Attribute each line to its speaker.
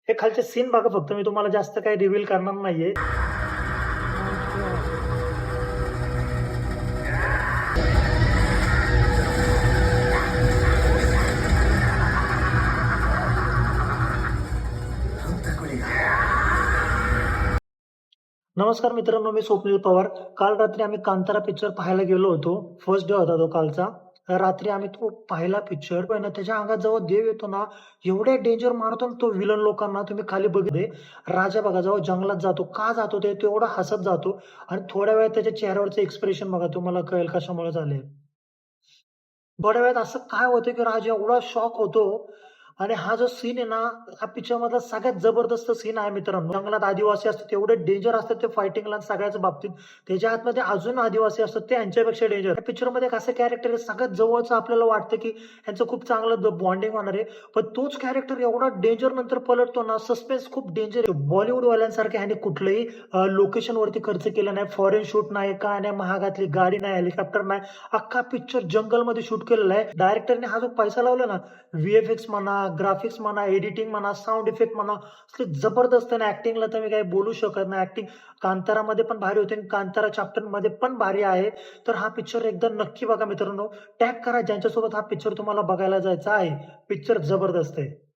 Speaker 1: हे खालचे सीन बघा फक्त मी तुम्हाला जास्त काही रिव्हील करणार नाहीये. नमस्कार मित्रांनो, मी स्वप्नील पवार. काल रात्री आम्ही कांतारा पिक्चर पाहायला गेलो होतो. फर्स्ट डे होता तो कालचा. रात्री आम्ही तो पाहिला पिक्चर. पण ना त्याच्या अंगात जेव्हा देव येतो ना, एवढे डेंजर मारतो ना तो विलन लोकांना. तुम्ही खाली बघितले राजा बघा जेव्हा जंगलात जातो, का जातो ते तेवढा हसत जातो आणि थोड्या वेळात त्याच्या चेहऱ्यावरचं एक्सप्रेशन बघा, तुम्हाला कळेल कशामुळे झाले. थोड्या वेळात असं काय होतं, की राज एवढा शॉक होतो आणि हा जो सीन आहे ना, हा पिक्चरमधला सगळ्यात जबरदस्त सीन आहे मित्रांनो. जंगलात आदिवासी असतात, तेवढे डेंजर असतात ते फायटिंगला सगळ्याच बाबतीत. त्याच्या आतमध्ये अजून आदिवासी असतात, ते यांच्यापेक्षा डेंजर. त्या पिक्चरमध्ये एक असं कॅरेक्टर आहे, सगळ्यात जवळचं आपल्याला वाटतं, की ह्यांचं खूप चांगलं बॉन्डिंग होणार आहे. पण तोच कॅरेक्टर एवढा डेंजर नंतर पलटतो ना, सस्पेन्स खूप डेंजर आहे. बॉलिवूडवाल्यांसारखे ह्याने कुठलंही लोकेशनवरती खर्च केला नाही. फॉरेन शूट नाही, काय नाही, महागातली गाडी नाही, हेलिकॉप्टर नाही. अख्खा पिक्चर जंगलमध्ये शूट केलेला आहे. डायरेक्टरने हा जो पैसा लावला ना, व्ही-एफ-एक्स म्हणा, ग्राफिक्स म्हणा, एडिटिंग म्हणा, साउंड इफेक्ट म्हणा, असले जबरदस्त आहे ना. ॲक्टिंगला तर मी काही बोलू शकत नाही. ॲक्टिंग कांतारामध्ये पण भारी होती आणि कांतारा चॅप्टरमध्ये पण भारी आहे. तर हा पिक्चर एकदा नक्की बघा मित्रांनो. टॅग करा ज्यांच्यासोबत हा पिक्चर तुम्हाला बघायला जायचा आहे. पिक्चर जबरदस्त आहे.